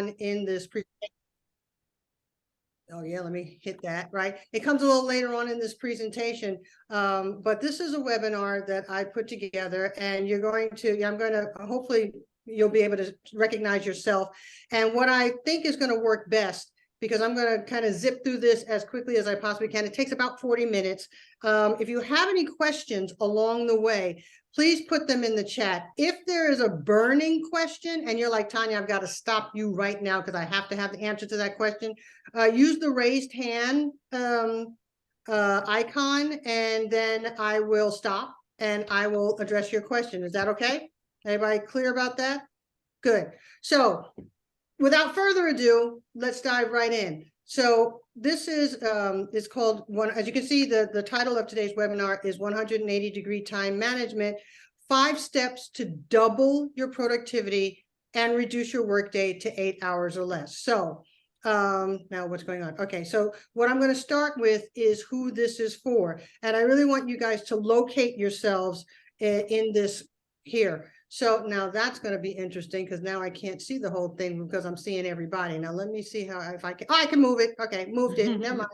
in this presentation. Oh yeah, let me hit that, right? It comes a little later on in this presentation, but this is a webinar that I put together, and you're going to, I'm going to, hopefully you'll be able to recognize yourself. And what I think is going to work best, because I'm going to kind of zip through this as quickly as I possibly can. It takes about 40 minutes. If you have any questions along the way, please put them in the chat. If there is a burning question and you're like, Tanya, I've got to stop you right now because I have to have the answer to that question, use the raised hand icon, and then I will stop and I will address your question. Is that okay? Everybody clear about that? Good. So without further ado, let's dive right in. So this is it's called one, as you can see, the title of today's webinar is 180-degree time management, 5 steps to double your productivity and reduce your workday to 8 hours or less. So now what's going on? Okay, so what I'm going to start with is who this is for. And I really want you guys to locate yourselves in this here. So now that's going to be interesting because now I can't see the whole thing because I'm seeing everybody. Now let me see how, if I can, oh, I can move it. Okay, moved it. Never mind.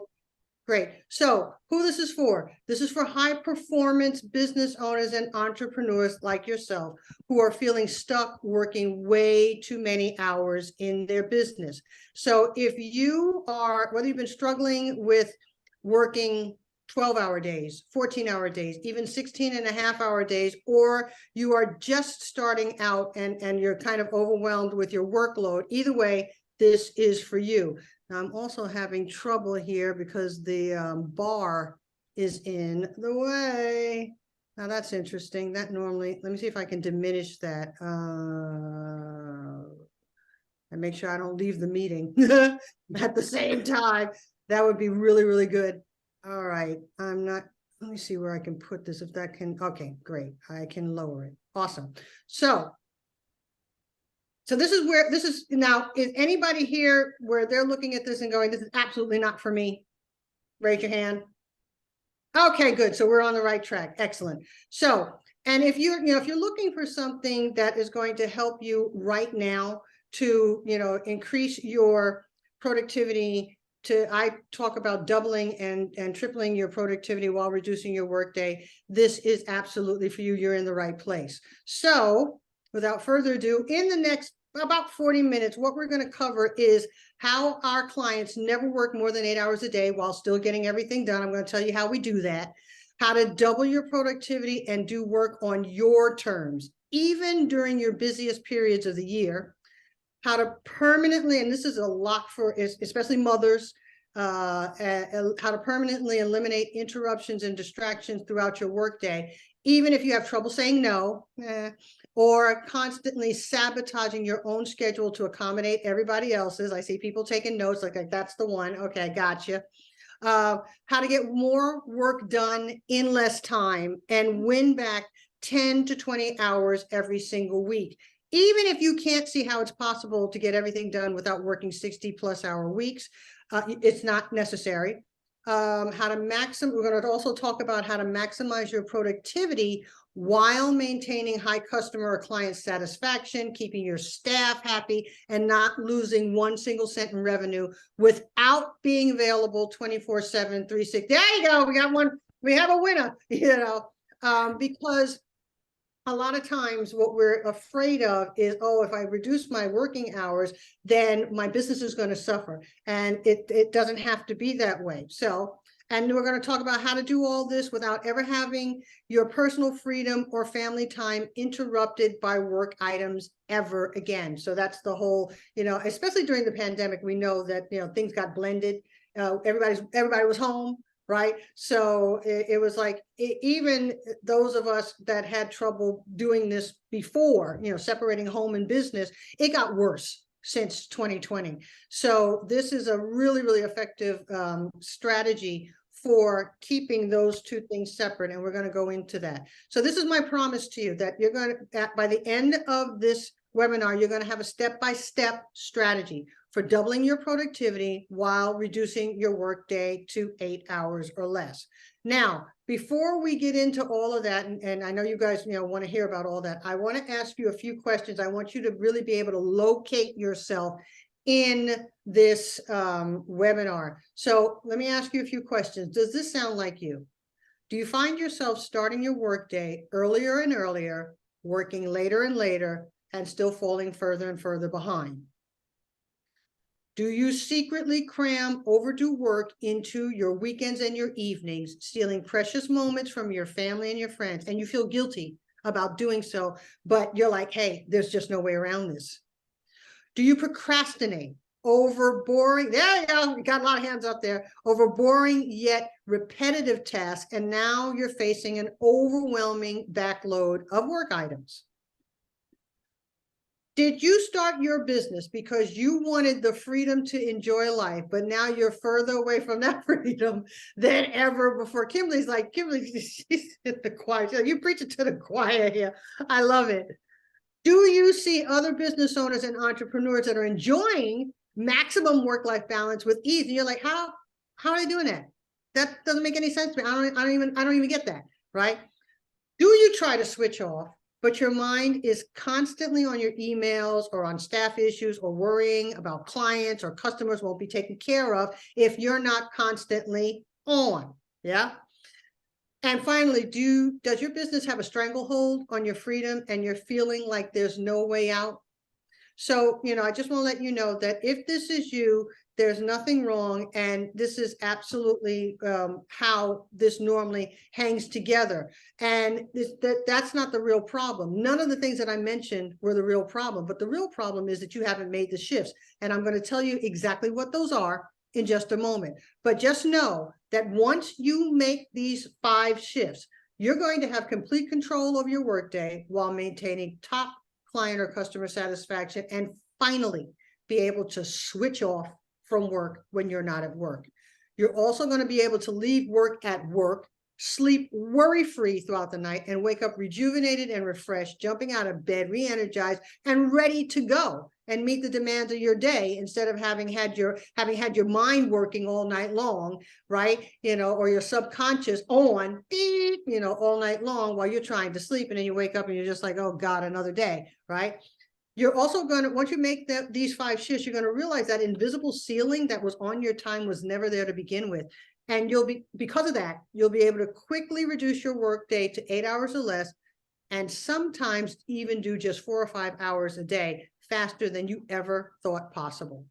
Great. So who this is for? This is for high performance business owners and entrepreneurs like yourself who are feeling stuck working way too many hours in their business. So if you are, whether you've been struggling with working 12-hour days, 14-hour days, even 16.5-hour days, or you are just starting out and you're kind of overwhelmed with your workload, either way, this is for you. Now, I'm also having trouble here because the bar is in the way. Now that's interesting. That normally, let me see if I can diminish that and make sure I don't leave the meeting at the same time. That would be really, really good. All right, I'm not, let me see where I can put this, if that can, okay, great. I can lower it. Awesome. So this is where, this is, now, is anybody here where they're looking at this and going, this is absolutely not for me? Raise your hand. Okay, good. So we're on the right track. Excellent. So, and if you're, if you're looking for something that is going to help you right now to, increase your productivity, I talk about doubling and tripling your productivity while reducing your workday, this is absolutely for you. You're in the right place. So without further ado, in the next about 40 minutes, what we're going to cover is how our clients never work more than 8 hours a day while still getting everything done. I'm going to tell you how we do that, how to double your productivity and do work on your terms, even during your busiest periods of the year, how to permanently, and this is a lot for especially mothers, how to permanently eliminate interruptions and distractions throughout your workday, even if you have trouble saying no, or constantly sabotaging your own schedule to accommodate everybody else's. I see people taking notes like that's the one. Okay, gotcha. How to get more work done in less time and win back 10 to 20 hours every single week. Even if you can't see how it's possible to get everything done without working 60-plus-hour weeks, it's not necessary. We're going to also talk about how to maximize your productivity while maintaining high customer or client satisfaction, keeping your staff happy, and not losing 1 single cent in revenue without being available 24/7, 360. There you go. We got one. We have a winner, because a lot of times what we're afraid of is, oh, if I reduce my working hours, then my business is going to suffer. And it doesn't have to be that way. So, and we're going to talk about how to do all this without ever having your personal freedom or family time interrupted by work items ever again. So that's the whole, especially during the pandemic, we know that, things got blended. Everybody was home. Right. So it was like, even those of us that had trouble doing this before, separating home and business, it got worse since 2020. So this is a really, really effective strategy for keeping those two things separate. And we're going to go into that. So this is my promise to you that you're going to, by the end of this webinar, you're going to have a step-by-step strategy for doubling your productivity while reducing your workday to 8 hours or less. Now, before we get into all of that, and I know you guys want to hear about all that, I want to ask you a few questions. I want you to really be able to locate yourself in this webinar. So let me ask you a few questions. Does this sound like you? Do you find yourself starting your workday earlier and earlier, working later and later, and still falling further and further behind? Do you secretly cram overdue work into your weekends and your evenings, stealing precious moments from your family and your friends, and you feel guilty about doing so, but you're like, hey, there's just no way around this? Do you procrastinate over boring, there you go, you got a lot of hands up there, over boring yet repetitive tasks, and now you're facing an overwhelming backload of work items? Did you start your business because you wanted the freedom to enjoy life, but now you're further away from that freedom than ever before? Kimberly's like, Kimberly, she's at the choir. You preach it to the choir here. I love it. Do you see other business owners and entrepreneurs that are enjoying maximum work-life balance with ease? And you're like, how are they doing that? That doesn't make any sense to me. I don't even get that, right? Do you try to switch off, but your mind is constantly on your emails or on staff issues or worrying about clients or customers won't be taken care of if you're not constantly on? Yeah. And finally, does your business have a stranglehold on your freedom and you're feeling like there's no way out? So, I just want to let you know that if this is you, there's nothing wrong. And this is absolutely how this normally hangs together. And that's not the real problem. None of the things that I mentioned were the real problem. But the real problem is that you haven't made the shifts. And I'm going to tell you exactly what those are in just a moment. But just know that once you make these 5 shifts, you're going to have complete control of your workday while maintaining top client or customer satisfaction, and finally be able to switch off from work when you're not at work. You're also going to be able to leave work at work, sleep worry-free throughout the night, and wake up rejuvenated and refreshed, jumping out of bed, re-energized, and ready to go and meet the demands of your day, instead of having had your mind working all night long, right? Or your subconscious on, all night long while you're trying to sleep, and then you wake up and you're just like, oh God, another day, right? You're also going to, once you make these 5 shifts, you're going to realize that invisible ceiling that was on your time was never there to begin with. And because of that, you'll be able to quickly reduce your workday to 8 hours or less, and sometimes even do just 4 or 5 hours a day faster than you ever thought possible.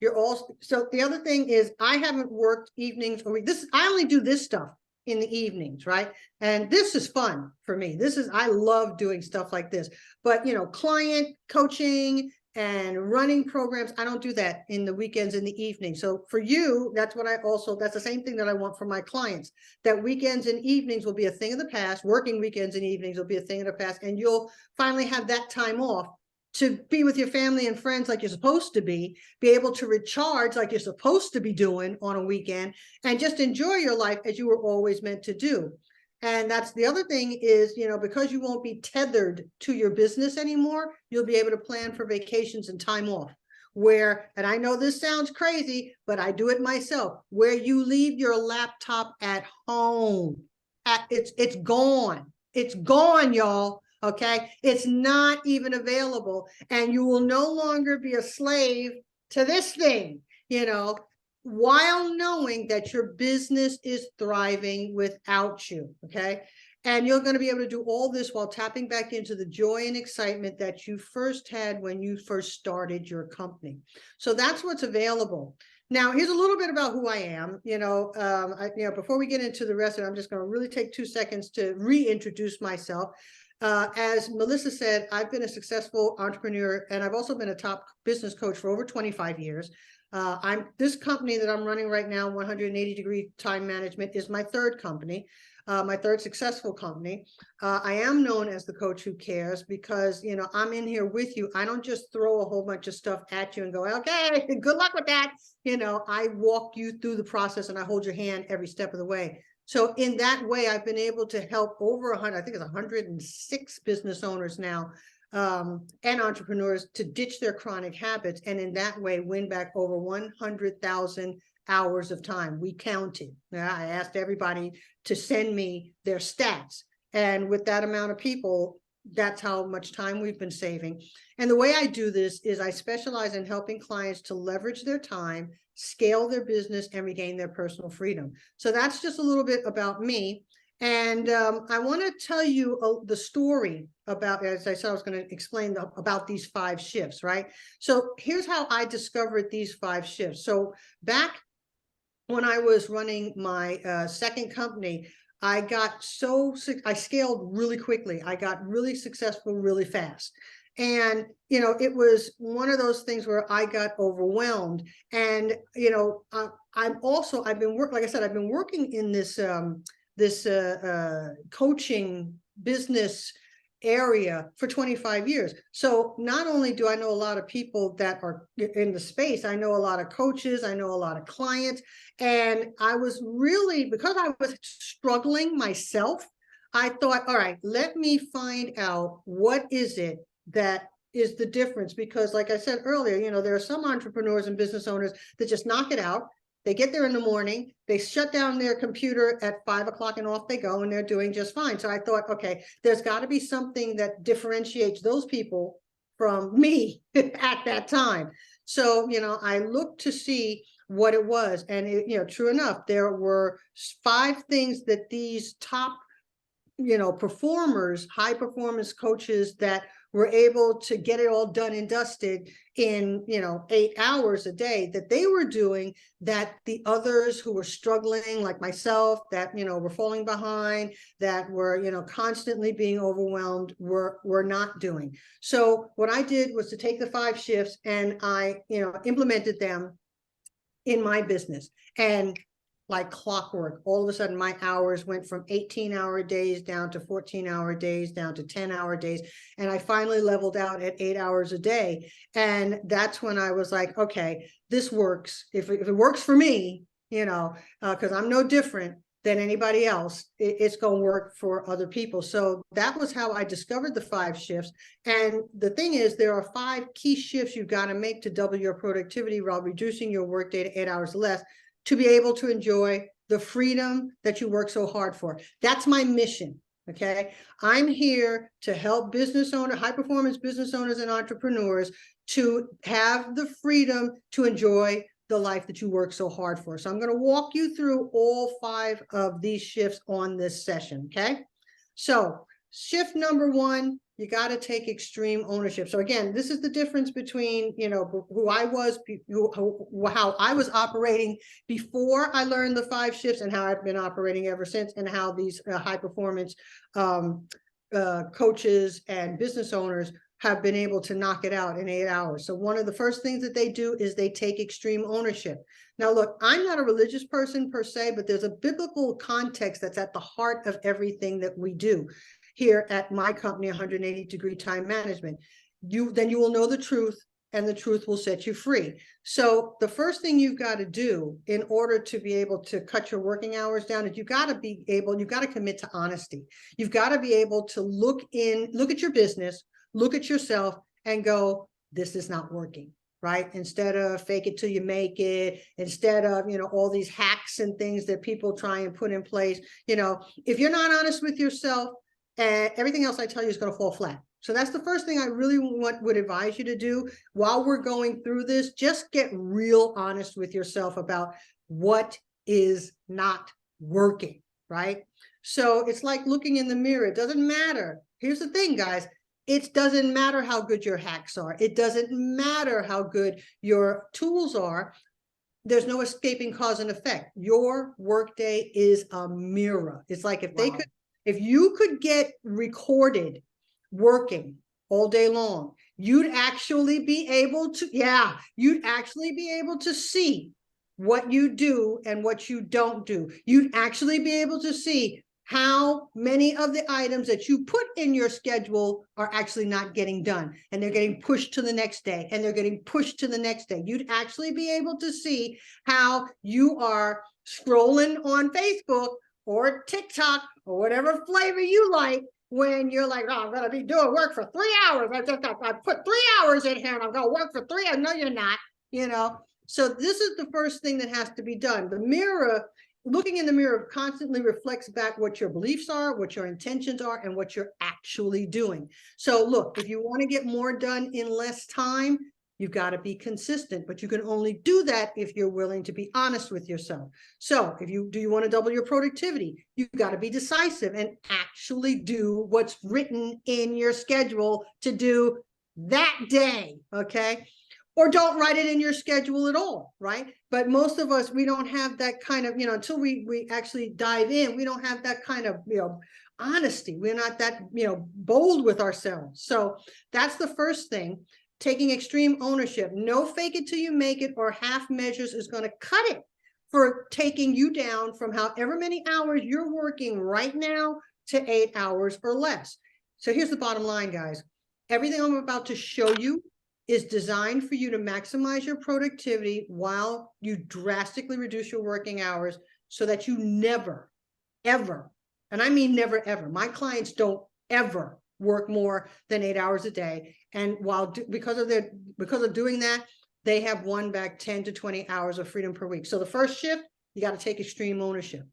So the other thing is, I haven't worked evenings or I only do this stuff in the evenings, right? And this is fun for me. I love doing stuff like this, but client coaching and running programs, I don't do that in the weekends and the evening. So for you, that's the same thing that I want for my clients, that weekends and evenings will be a thing of the past. Working weekends and evenings will be a thing of the past, and you'll finally have that time off to be with your family and friends like you're supposed to be able to recharge like you're supposed to be doing on a weekend, and just enjoy your life as you were always meant to do. And that's the other thing is, because you won't be tethered to your business anymore, you'll be able to plan for vacations and time off and I know this sounds crazy, but I do it myself, where you leave your laptop at home. It's gone. It's gone, y'all. Okay, it's not even available, and you will no longer be a slave to this thing, while knowing that your business is thriving without you. Okay, and you're going to be able to do all this while tapping back into the joy and excitement that you first had when you first started your company. So that's what's available. Now, here's a little bit about who I am. Before we get into the rest of it, I'm just going to really take 2 seconds to reintroduce myself. As Melissa said, I've been a successful entrepreneur, and I've also been a top business coach for over 25 years. This company that I'm running right now, 180-degree time management, is my 3rd company, my 3rd successful company. I am known as the coach who cares because, I'm in here with you. I don't just throw a whole bunch of stuff at you and go, okay, good luck with that. I walk you through the process and I hold your hand every step of the way. So in that way, I've been able to help over 100, I think it's 106 business owners now, and entrepreneurs to ditch their chronic habits, and in that way win back over 100,000 hours of time. We counted. I asked everybody to send me their stats, and with that amount of people, that's how much time we've been saving. And the way I do this is I specialize in helping clients to leverage their time, scale their business, and regain their personal freedom. So that's just a little bit about me. And I want to tell you the story about, as I said, I was going to explain about these 5 shifts, right? So here's how I discovered these 5 shifts. So back when I was running my second company, I scaled really quickly. I got really successful really fast. And, it was one of those things where I got overwhelmed. And, I've been like I said, I've been working in this coaching business area for 25 years. So not only do I know a lot of people that are in the space, I know a lot of coaches, I know a lot of clients. And I was really, because I was struggling myself, I thought, all right, let me find out what is it that is the difference. Because like I said earlier, there are some entrepreneurs and business owners that just knock it out. They get there in the morning, they shut down their computer at 5 o'clock and off they go, and they're doing just fine. So I thought, okay, there's got to be something that differentiates those people from me at that time. So, I looked to see what it was. And, true enough, there were 5 things that these top, performers, high performance coaches that were able to get it all done and dusted in, 8 hours a day that they were doing, that the others who were struggling, like myself, that, were falling behind, that were, constantly being overwhelmed, were not doing. So what I did was to take the 5 shifts and I, implemented them in my business. And like clockwork, all of a sudden my hours went from 18-hour days down to 14-hour days, down to 10-hour days. And I finally leveled out at 8 hours a day. And that's when I was like, okay, this works. If it works for me, because I'm no different than anybody else, it's going to work for other people. So that was how I discovered the 5 shifts. And the thing is, there are 5 key shifts you've got to make to double your productivity while reducing your workday to 8 hours less, to be able to enjoy the freedom that you work so hard for. That's my mission, okay? I'm here to help business owners, high performance business owners and entrepreneurs to have the freedom to enjoy the life that you work so hard for. So I'm gonna walk you through all 5 of these shifts on this session, okay? So shift number 1, you got to take extreme ownership. So again, this is the difference between, who I was, how I was operating before I learned the 5 shifts and how I've been operating ever since, and how these high performance coaches and business owners have been able to knock it out in 8 hours. So one of the first things that they do is they take extreme ownership. Now, look, I'm not a religious person per se, but there's a biblical context that's at the heart of everything that we do here at my company, 180 Degree Time Management. Then you will know the truth, and the truth will set you free. So the first thing you've got to do in order to be able to cut your working hours down is you've got to commit to honesty. You've got to be able to look at your business, look at yourself and go, this is not working, right? Instead of fake it till you make it, instead of, all these hacks and things that people try and put in place, if you're not honest with yourself, and everything else I tell you is going to fall flat. So that's the first thing I really would advise you to do while we're going through this. Just get real honest with yourself about what is not working, right? So it's like looking in the mirror. It doesn't matter. Here's the thing, guys. It doesn't matter how good your hacks are. It doesn't matter how good your tools are. There's no escaping cause and effect. Your workday is a mirror. It's like if you could get recorded working all day long, you'd actually be able to see what you do and what you don't do. You'd actually be able to see how many of the items that you put in your schedule are actually not getting done, and they're getting pushed to the next day, and they're getting pushed to the next day. You'd actually be able to see how you are scrolling on Facebook or TikTok or whatever flavor you like, when you're like, oh, I'm going to be doing work for 3 hours. I put 3 hours in here and I'm going to work for 3 hours. No, you're not, So this is the first thing that has to be done. The mirror looking in the mirror constantly reflects back what your beliefs are, what your intentions are, and what you're actually doing. So look, if you want to get more done in less time, you've got to be consistent, but you can only do that if you're willing to be honest with yourself. So if you want to double your productivity, you've got to be decisive and actually do what's written in your schedule to do that day, okay? Or don't write it in your schedule at all, right? But most of us, we don't have that kind of, until we actually dive in, we don't have that kind of, honesty. We're not that, bold with ourselves. So that's the first thing. Taking extreme ownership. No fake it till you make it or half measures is going to cut it for taking you down from however many hours you're working right now to 8 hours or less. So here's the bottom line, guys. Everything I'm about to show you is designed for you to maximize your productivity while you drastically reduce your working hours so that you never, ever, and I mean never, ever, my clients don't ever work more than 8 hours a day. And because of doing that, they have won back 10 to 20 hours of freedom per week. So the first shift, you got to take extreme ownership.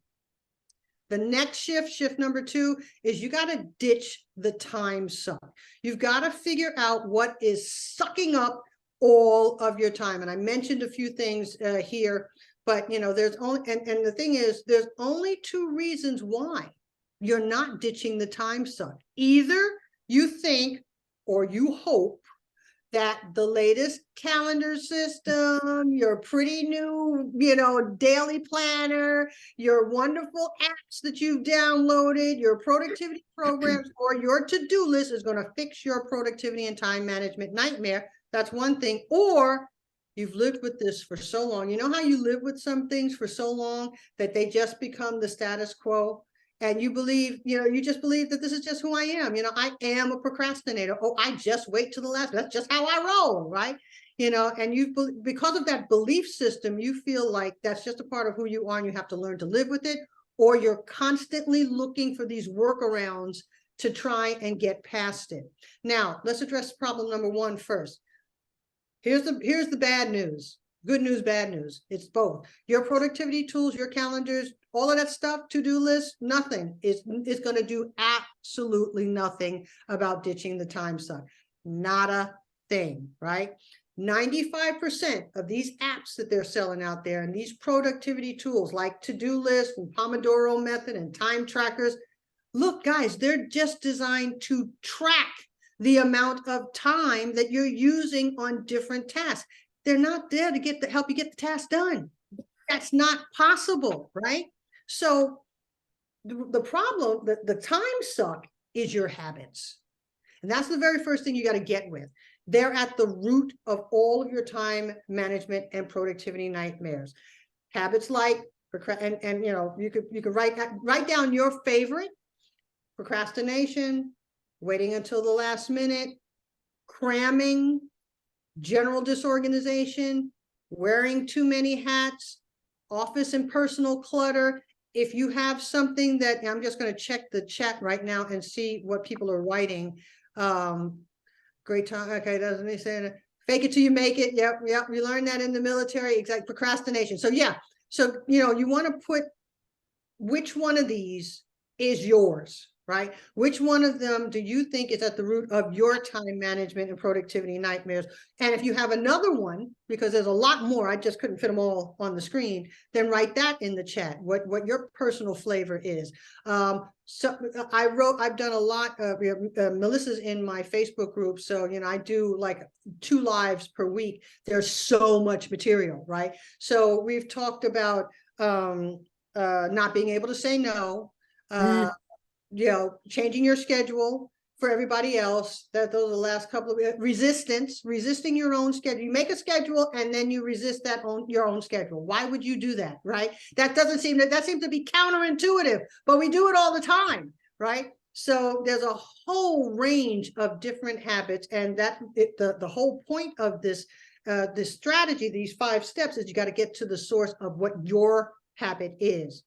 The next shift number 2, is you got to ditch the time suck. You've got to figure out what is sucking up all of your time. And I mentioned a few things here, but there's only, and the thing is, there's only 2 reasons why you're not ditching the time suck. Either you think or you hope that the latest calendar system, your pretty new, daily planner, your wonderful apps that you've downloaded, your productivity programs, or your to-do list is going to fix your productivity and time management nightmare. That's one thing. Or you've lived with this for so long. You know how you live with some things for so long that they just become the status quo? And you believe, you just believe that this is just who I am. I am a procrastinator. Oh, I just wait till the last. That's just how I roll, right? And because of that belief system, you feel like that's just a part of who you are and you have to learn to live with it, or you're constantly looking for these workarounds to try and get past it. Now, let's address problem number 1 first. Here's the bad news. Good news, bad news. It's both. Your productivity tools, your calendars, all of that stuff, to-do lists, nothing is going to do absolutely nothing about ditching the time suck. Not a thing, right? 95% of these apps that they're selling out there and these productivity tools like to-do lists and Pomodoro method and time trackers, look, guys, they're just designed to track the amount of time that you're using on different tasks. They're not there to help you get the task done. That's not possible, right? So the problem, the time suck is your habits. And that's the very first thing you got to get with. They're at the root of all of your time management and productivity nightmares. Habits like, and you could write down your favorite: procrastination, waiting until the last minute, cramming, general disorganization, wearing too many hats, office and personal clutter. If you have something that, I'm just going to check the chat right now and see what people are writing. Great time. Okay, doesn't he say it? Fake it till you make it. Yep. We learned that in the military. Exact procrastination. So yeah. So you want to put which one of these is yours, right? Which one of them do you think is at the root of your time management and productivity nightmares? And if you have another one, because there's a lot more, I just couldn't fit them all on the screen, then write that in the chat, what your personal flavor is. So I've done a lot of, Melissa's in my Facebook group. So, I do like 2 lives per week. There's so much material, right? So we've talked about not being able to say no, changing your schedule for everybody else. Those are the last couple of resisting your own schedule. You make a schedule and then you resist your own schedule. Why would you do that, right? That seems to be counterintuitive, but we do it all the time, right? So there's a whole range of different habits, and the whole point of this strategy, these 5 steps, is you got to get to the source of what your habit is.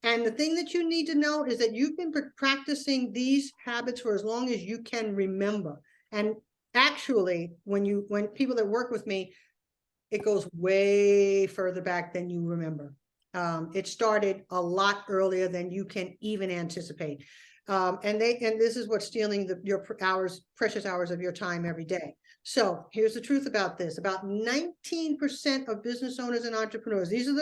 And the thing that you need to know is that you've been practicing these habits for as long as you can remember. And actually, when people that work with me, it goes way further back than you remember. It started a lot earlier than you can even anticipate. And this is what's stealing your precious hours of your time every day. So here's the truth about this. About 19% of business owners and entrepreneurs, these are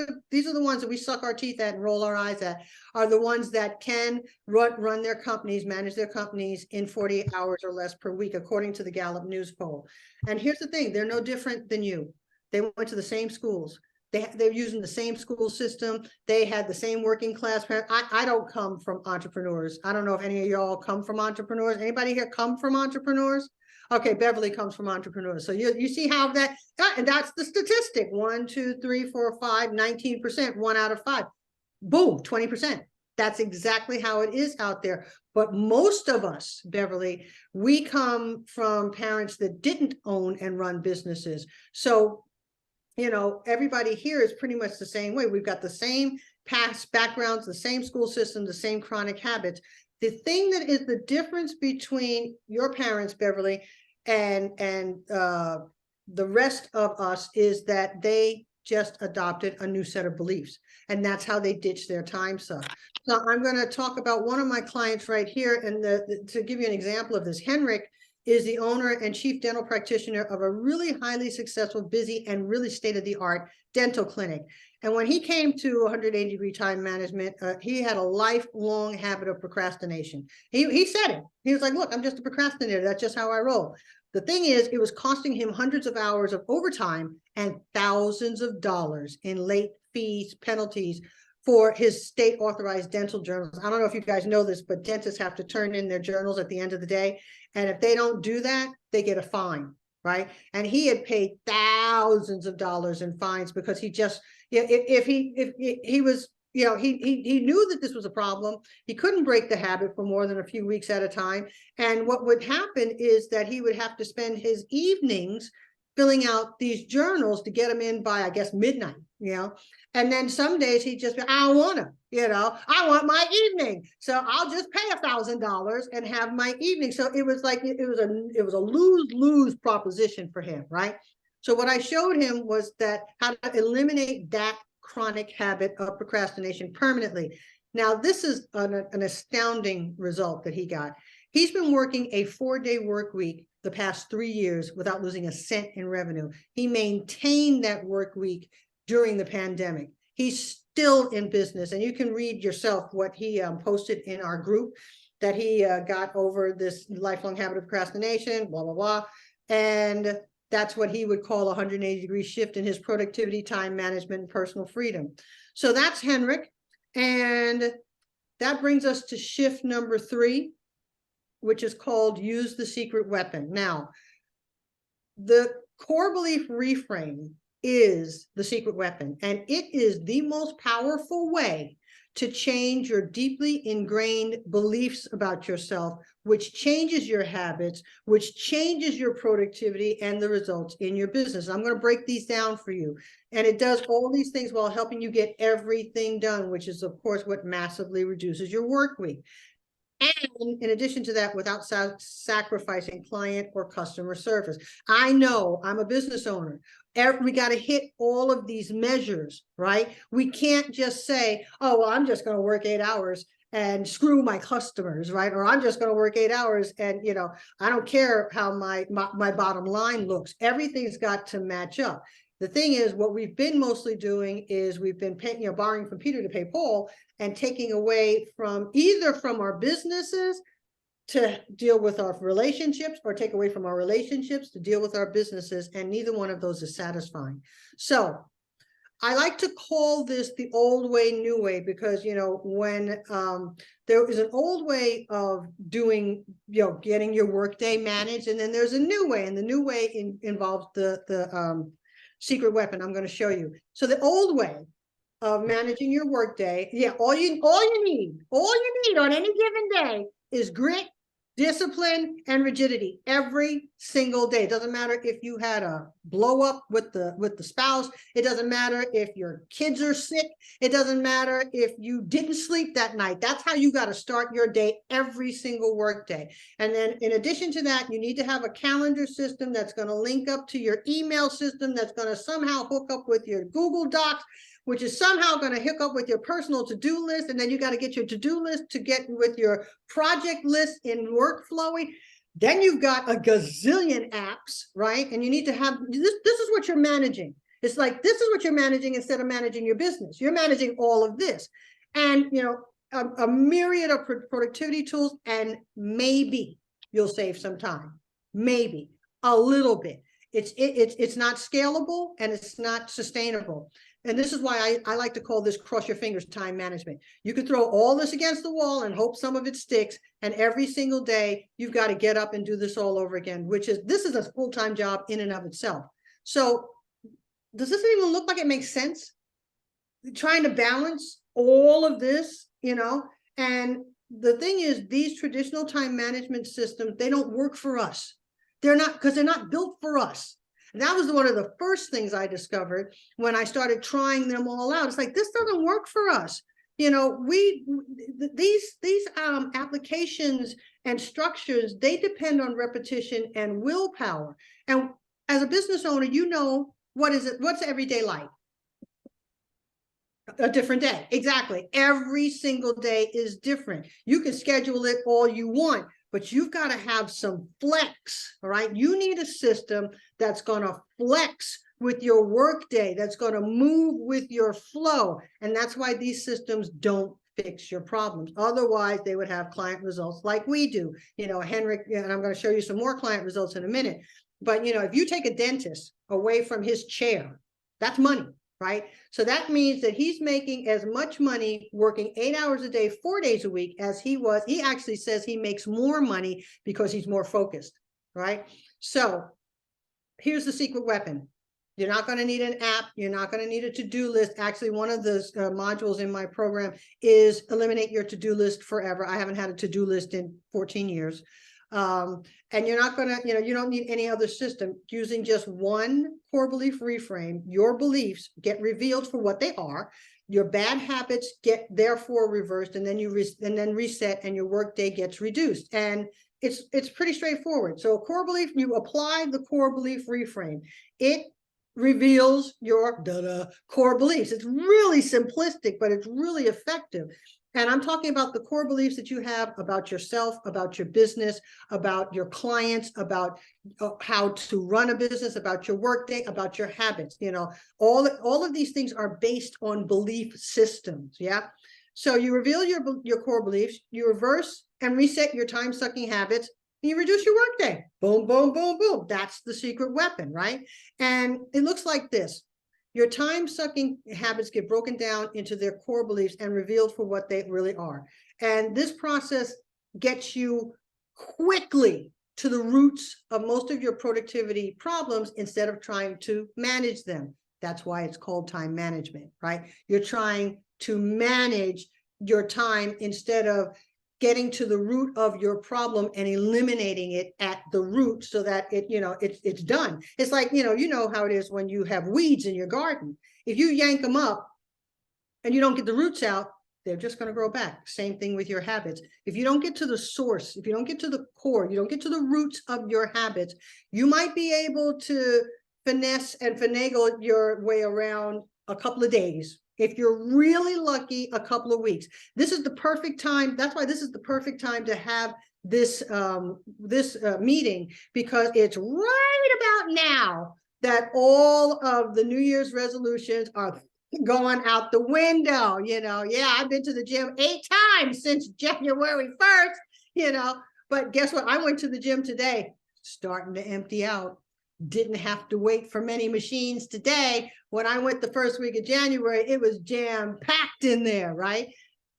the ones that we suck our teeth at and roll our eyes at, are the ones that can run their companies, manage their companies in 48 hours or less per week, according to the Gallup News poll. And here's the thing, they're no different than you. They went to the same schools. They're using the same school system. They had the same working class parents. I don't come from entrepreneurs. I don't know if any of y'all come from entrepreneurs. Anybody here come from entrepreneurs? Okay, Beverly comes from entrepreneurs. So you see how that, and that's the statistic. 1, 2, 3, 4, 5, 19%, 1 out of 5. Boom, 20%. That's exactly how it is out there. But most of us, Beverly, we come from parents that didn't own and run businesses. So everybody here is pretty much the same way. We've got the same past backgrounds, the same school system, the same chronic habits. The thing that is the difference between your parents, Beverly, and the rest of us is that they just adopted a new set of beliefs, and that's how they ditch their time suck. So I'm going to talk about one of my clients right here, and to give you an example of this, Henrik is the owner and chief dental practitioner of a really highly successful, busy, and really state-of-the-art dental clinic. And when he came to 180-degree time management, he had a lifelong habit of procrastination. He said it. He was like, look, I'm just a procrastinator. That's just how I roll. The thing is, it was costing him hundreds of hours of overtime and thousands of dollars in late fees, penalties for his state authorized dental journals. I don't know if you guys know this, but dentists have to turn in their journals at the end of the day. And if they don't do that, they get a fine, right? And he had paid thousands of dollars in fines because he just, if he was, he knew that this was a problem. He couldn't break the habit for more than a few weeks at a time. And what would happen is that he would have to spend his evenings filling out these journals to get them in by, I guess, midnight, and then some days he'd just be, I don't want to, I want my evening. So I'll just pay $1,000 and have my evening. So it was like, it was a lose-lose proposition for him, right? So what I showed him was that how to eliminate that chronic habit of procrastination permanently. Now, this is an astounding result that he got. He's been working a 4-day work week the past 3 years without losing a cent in revenue. He maintained that work week during the pandemic. He's still in business, and you can read yourself what he posted in our group, that he got over this lifelong habit of procrastination, blah, blah, blah. And that's what he would call a 180-degree shift in his productivity, time management, and personal freedom. So that's Henrik. And that brings us to shift number 3, which is called use the secret weapon. Now, the core belief reframe is the secret weapon, and it is the most powerful way to change your deeply ingrained beliefs about yourself, which changes your habits, which changes your productivity and the results in your business. I'm going to break these down for you. And it does all these things while helping you get everything done, which is, of course, what massively reduces your work week. And in addition to that, without sacrificing client or customer service. I know I'm a business owner. We got to hit all of these measures, right? We can't just say, oh, well, I'm just going to work 8 hours and screw my customers, right? Or I'm just going to work 8 hours and, I don't care how my bottom line looks. Everything's got to match up. The thing is, what we've been mostly doing is we've been paying, borrowing from Peter to pay Paul, and taking away from either from our businesses to deal with our relationships, or take away from our relationships to deal with our businesses, and neither one of those is satisfying. So I like to call this the old way, new way, because, when there is an old way of doing, getting your workday managed, and then there's a new way, and the new way involves the secret weapon I'm going to show you. So the old way of managing your workday, all you need on any given day is grit, discipline, and rigidity every single day. It doesn't matter if you had a blow up with the spouse. It doesn't matter if your kids are sick. It doesn't matter if you didn't sleep that night. That's how you got to start your day every single work day. And then in addition to that, you need to have a calendar system that's going to link up to your email system, that's going to somehow hook up with your Google Docs, which is somehow going to hook up with your personal to-do list, and then you got to get your to-do list to get with your project list in workflowing. Then you've got a gazillion apps, right? And you need to have this. This is what you're managing. It's like, this is what you're managing instead of managing your business. You're managing all of this. And, you know, a myriad of productivity tools, and maybe you'll save some time. Maybe a little bit. It's not scalable and it's not sustainable. And this is why I like to call this cross your fingers time management. You could throw all this against the wall and hope some of it sticks. And every single day you've got to get up and do this all over again, this is a full-time job in and of itself. So does this even look like it makes sense? Trying to balance all of this, you know, and the thing is, these traditional time management systems, they don't work for us. They're not, because they're not built for us. And that was one of the first things I discovered when I started trying them all out. It's like, this doesn't work for us. You know, these applications and structures, they depend on repetition and willpower. And as a business owner, you know, what's everyday life? A different day. Exactly. Every single day is different. You can schedule it all you want, but you've got to have some flex. All right. You need a system that's going to flex with your workday, that's going to move with your flow. And that's why these systems don't fix your problems. Otherwise, they would have client results like we do. You know, Henrik, and I'm going to show you some more client results in a minute. But, you know, if you take a dentist away from his chair, that's money. Right. So that means that he's making as much money working 8 hours a day, 4 days a week as he was. He actually says he makes more money because he's more focused. Right. So here's the secret weapon. You're not going to need an app. You're not going to need a to-do list. Actually, one of the modules in my program is eliminate your to-do list forever. I haven't had a to-do list in 14 years. And you're not going to, you know, you don't need any other system. Using just one core belief reframe, your beliefs get revealed for what they are. Your bad habits get therefore reversed, and then you reset, and your workday gets reduced. And it's pretty straightforward. So a core belief, you apply the core belief reframe. It reveals your core beliefs. It's really simplistic, but it's really effective. And I'm talking about the core beliefs that you have about yourself, about your business, about your clients, about how to run a business, about your workday, about your habits. You know, all of these things are based on belief systems. Yeah. So you reveal your core beliefs, you reverse and reset your time-sucking habits, and you reduce your workday. Boom, boom, boom, boom. That's the secret weapon, right? And it looks like this. Your time-sucking habits get broken down into their core beliefs and revealed for what they really are. And this process gets you quickly to the roots of most of your productivity problems instead of trying to manage them. That's why it's called time management, right? You're trying to manage your time instead of getting to the root of your problem and eliminating it at the root so that it's done. It's like, you know how it is when you have weeds in your garden. If you yank them up and you don't get the roots out, they're just going to grow back. Same thing with your habits. If you don't get to the source, if you don't get to the core, you don't get to the roots of your habits, you might be able to finesse and finagle your way around a couple of days. If you're really lucky, a couple of weeks. This is the perfect time. That's why this is the perfect time to have this meeting, because it's right about now that all of the New Year's resolutions are going out the window. You know, yeah, I've been to the gym 8 times since January 1st, but guess what? I went to the gym today, starting to empty out. Didn't have to wait for many machines today. When I went the first week of January, it was jam-packed in there, right?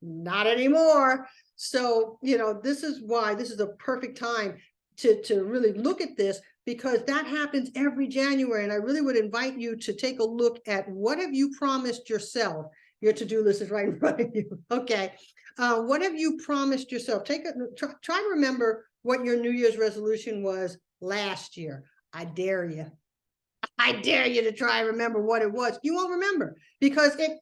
Not anymore. So, this is why this is a perfect time to really look at this, because that happens every January. And I really would invite you to take a look at what have you promised yourself. Your to-do list is right in front of you. Okay. What have you promised yourself? Try to remember what your New Year's resolution was last year. I dare you. I dare you to try and remember what it was. You won't remember, because it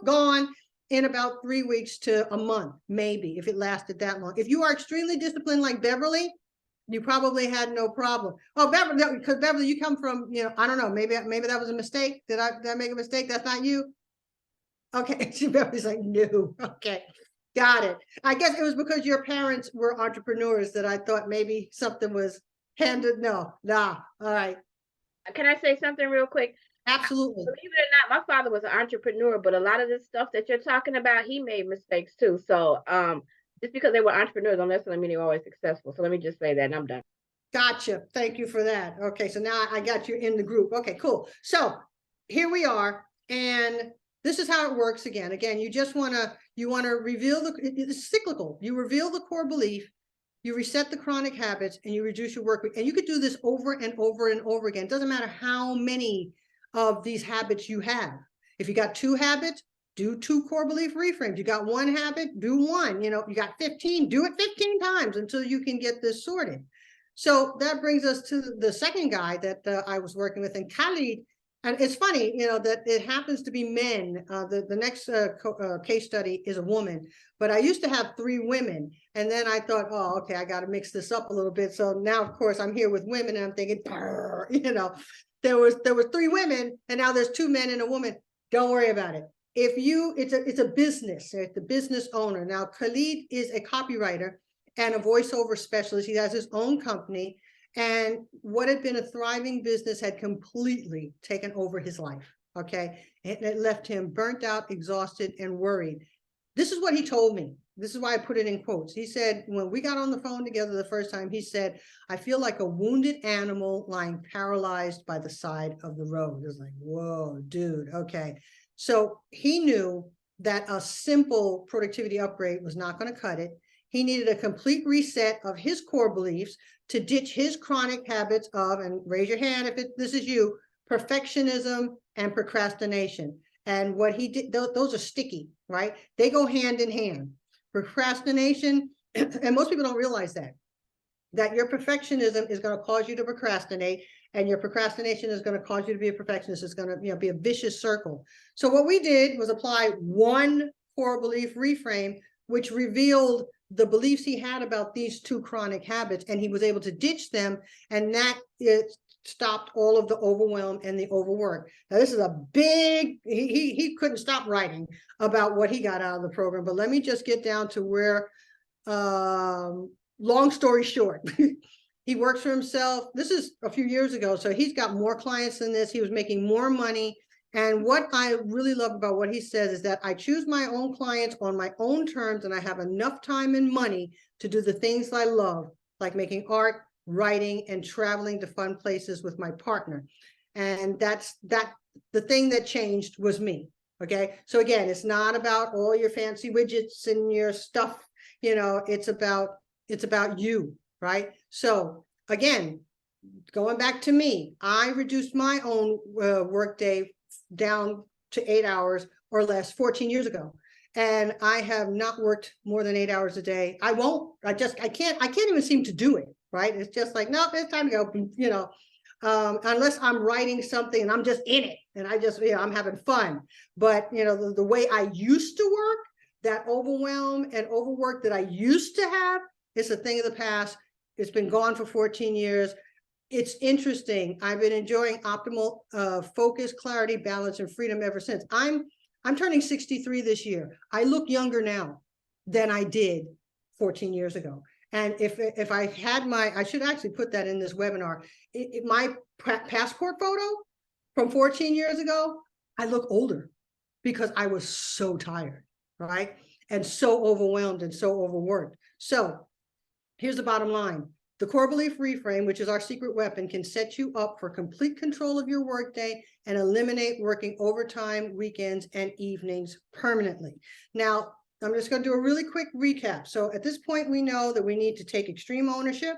gone in about 3 weeks to a month, maybe, if it lasted that long. If you are extremely disciplined like Beverly, You probably had no problem. Oh, Beverly, because Beverly, you come from, you know, I don't know, maybe that was a mistake. Did I make a mistake? That's not you? Okay, Beverly's like, no. Okay, got it. I guess it was because your parents were entrepreneurs that I thought maybe something was handed. No, nah. All right. Can I say something real quick? Absolutely. Believe it or not, my father was an entrepreneur, but a lot of this stuff that you're talking about, he made mistakes too. So, just because they were entrepreneurs don't necessarily mean they were always successful. So let me just say that, and I'm done. Gotcha. Thank you for that. Okay, so now I got you in the group. Okay, cool. So here we are, and this is how it works again. Again, you just want to reveal it's cyclical. You reveal the core belief, you reset the chronic habits, and you reduce your work week. And you could do this over and over and over again. It doesn't matter how many of these habits you have. If you got 2 habits, do 2 core belief reframes. You got 1 habit, do 1. You know, you got 15, do it 15 times until you can get this sorted. So that brings us to the second guy that I was working with, and Khaled. And it's funny, you know, that it happens to be men. The next case study is a woman, but I used to have 3 women, and then I thought, oh, okay, I got to mix this up a little bit. So now, of course, I'm here with women, and I'm thinking, you know, there was 3 women, and now there's 2 men and a woman. Don't worry about it. If you, it's a business. It's the business owner. Now, Khaled is a copywriter and a voiceover specialist. He has his own company, and what had been a thriving business had completely taken over his life. Okay, it left him burnt out, exhausted, and worried. This is what he told me. This is why I put it in quotes. He said, when we got on the phone together the first time, he said, I feel like a wounded animal lying paralyzed by the side of the road. It was like, whoa, dude. Okay, so he knew that a simple productivity upgrade was not going to cut it. He needed a complete reset of his core beliefs to ditch his chronic habits of, and raise your hand if this is you, perfectionism and procrastination. And what he did, those are sticky, right? They go hand in hand. Procrastination, and most people don't realize that your perfectionism is going to cause you to procrastinate, and your procrastination is going to cause you to be a perfectionist. It's going to, you know, be a vicious circle. So what we did was apply 1 core belief reframe, which revealed the beliefs he had about these 2 chronic habits, and he was able to ditch them, and that it stopped all of the overwhelm and the overwork. Now, this is a big, he couldn't stop writing about what he got out of the program, but let me just get down to where, long story short, he works for himself. This is a few years ago, so he's got more clients than this. He was making more money. And what I really love about what he says is that I choose my own clients on my own terms, and I have enough time and money to do the things I love, like making art, writing, and traveling to fun places with my partner. And that's the thing that changed was me. Okay, so again, it's not about all your fancy widgets and your stuff, you know, it's about you, right? So again, going back to me, I reduced my own workday down to 8 hours or less 14 years ago, and I have not worked more than 8 hours a day. I won't. I can't even seem to do it, right? It's just like, no, it's time to go, you know, unless I'm writing something and I'm just in it and I just, you know, I'm having fun. But you know, the way I used to work, that overwhelm and overwork that I used to have, is a thing of the past. It's been gone for 14 years. It's interesting. I've been enjoying optimal focus, clarity, balance, and freedom ever since. I'm turning 63 this year. I look younger now than I did 14 years ago. And if I had I should actually put that in this webinar. My passport photo from 14 years ago, I look older because I was so tired, right? And so overwhelmed and so overworked. So here's the bottom line. The core belief reframe, which is our secret weapon, can set you up for complete control of your workday and eliminate working overtime, weekends, and evenings permanently. Now, I'm just going to do a really quick recap. So at this point, we know that we need to take extreme ownership.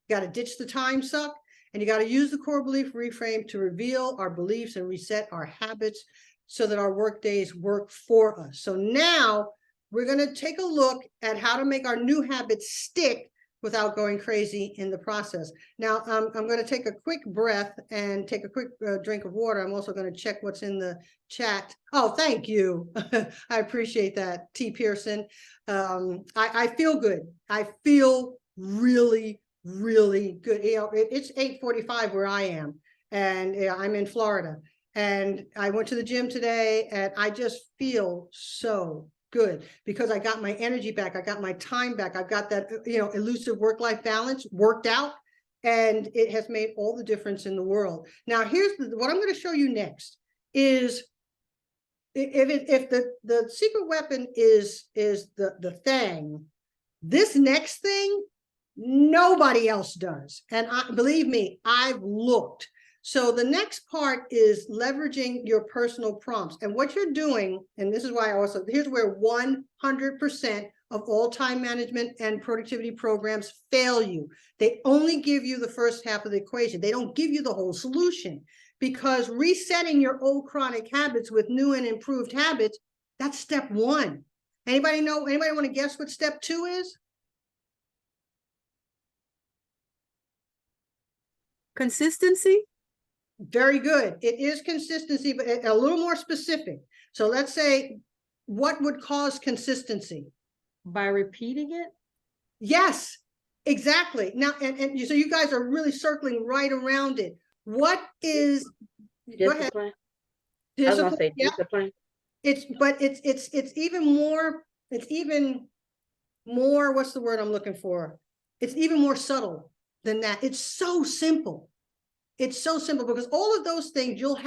You got to ditch the time suck, and you got to use the core belief reframe to reveal our beliefs and reset our habits so that our work days work for us. So now we're going to take a look at how to make our new habits stick without going crazy in the process. Now, I'm going to take a quick breath and take a quick drink of water. I'm also going to check what's in the chat. Oh, thank you. I appreciate that, T. Pearson. I feel good. I feel really, really good. You know, it's 8:45 where I am, and I'm in Florida. And I went to the gym today, and I just feel so good because I got my energy back. I got my time back. I've got that, elusive work-life balance worked out, and it has made all the difference in the world. Now, here's what I'm going to show you next is if the secret weapon is the thing, this next thing nobody else does. And believe me, I've looked. So the next part is leveraging your personal prompts. And what you're doing, and this is why here's where 100% of all time management and productivity programs fail you. They only give you the first half of the equation. They don't give you the whole solution, because resetting your old chronic habits with new and improved habits, that's step one. Anybody want to guess what step two is? Consistency? Very good. It is consistency, but a little more specific. So let's say, what would cause consistency? By repeating it? Yes, exactly. Now, so you guys are really circling right around it. What is Discipline. Go ahead. I was gonna say Yeah. discipline. It's even more, what's the word I'm looking for? It's even more subtle than that. It's so simple. It's so simple because all of those things you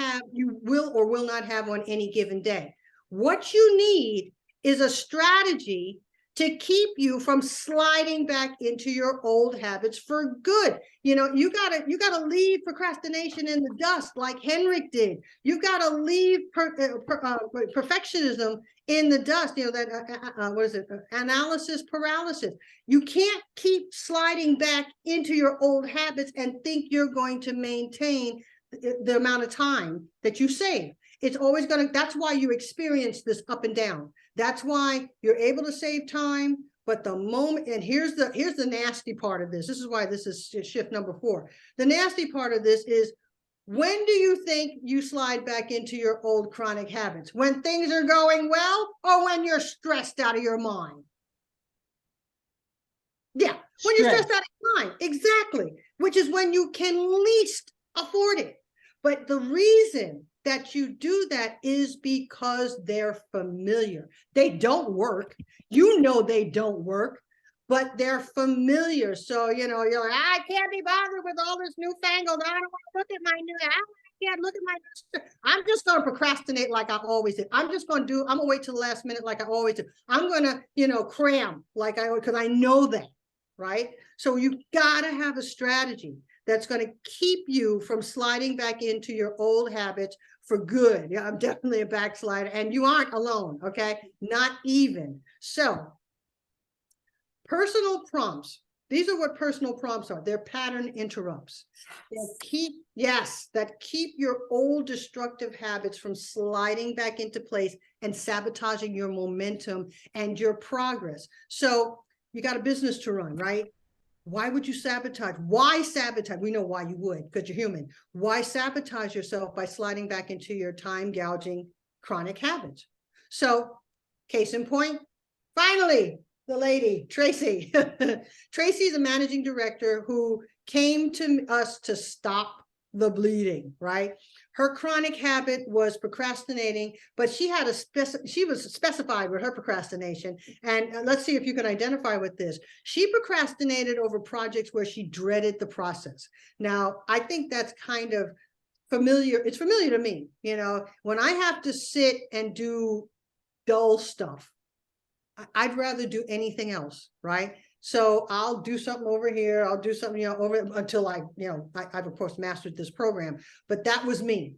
will or will not have on any given day. What you need is a strategy to keep you from sliding back into your old habits for good. You gotta leave procrastination in the dust like Henrik did. You gotta leave perfectionism in the dust. What is it? Analysis paralysis. You can't keep sliding back into your old habits and think you're going to maintain the amount of time that you save. It's always that's why you experience this up and down. That's why you're able to save time. But the moment, and here's the nasty part of this. This is why this is shift number 4. The nasty part of this is, when do you think you slide back into your old chronic habits? When things are going well, or when you're stressed out of your mind? Yeah, when you're stressed out of your mind, exactly, which is when you can least afford it. But the reason that you do that is because they're familiar. They don't work. They don't work, but they're familiar. So, you're like, I can't be bothered with all this newfangled. I don't want to look at my new, I can't look at my, I'm just going to procrastinate like I always did. I'm going to wait till the last minute like I always do. I'm going to, cram because I know that, right? So you got to have a strategy that's going to keep you from sliding back into your old habits for good. Yeah, I'm definitely a backslider, and you aren't alone, okay? Not even. So, personal prompts. These are what personal prompts are. They're pattern interrupts that keep your old destructive habits from sliding back into place and sabotaging your momentum and your progress. So, you got a business to run, right? Why would you sabotage? Why sabotage? We know why you would, because you're human. Why sabotage yourself by sliding back into your time gouging chronic habits? So, case in point, finally, the lady, Tracy. Tracy is a managing director who came to us to stop the bleeding, right? Her chronic habit was procrastinating, but she was specified with her procrastination. And let's see if you can identify with this. She procrastinated over projects where she dreaded the process. Now, I think that's kind of familiar. It's familiar to me. When I have to sit and do dull stuff, I'd rather do anything else, right? So I'll do something over here. I'll do something, over until I've of course mastered this program, but that was me.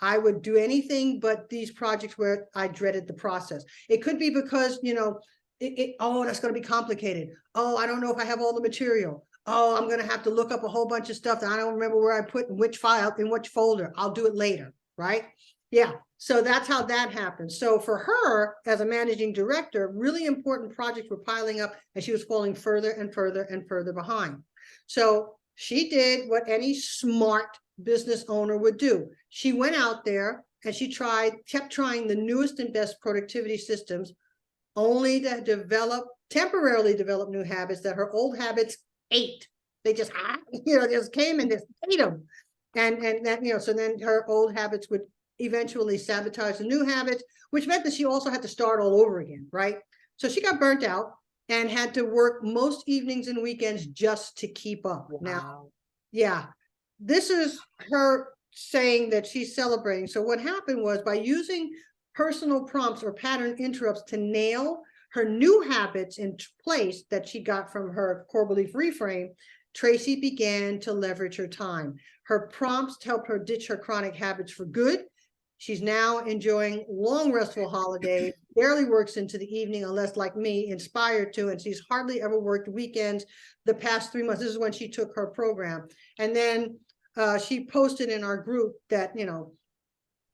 I would do anything but these projects where I dreaded the process. It could be because, that's going to be complicated. Oh, I don't know if I have all the material. Oh, I'm going to have to look up a whole bunch of stuff that I don't remember where I put in which file, in which folder. I'll do it later, right? Yeah. So that's how that happens. So for her, as a managing director, really important projects were piling up, and she was falling further and further and further behind. So she did what any smart business owner would do. She went out there and she kept trying the newest and best productivity systems, only to temporarily develop new habits that her old habits ate. They just, just came and just ate them. And that, so then her old habits would eventually sabotage the new habits, which meant that she also had to start all over again, right? So she got burnt out and had to work most evenings and weekends just to keep up. Wow. Now, yeah, this is her saying that she's celebrating. So what happened was, by using personal prompts or pattern interrupts to nail her new habits in place that she got from her core belief reframe, Tracy began to leverage her time. Her prompts help her ditch her chronic habits for good. She's now enjoying long, restful holidays, barely works into the evening unless, like me, inspired to, and she's hardly ever worked weekends the past 3 months. This is when she took her program. And then she posted in our group that,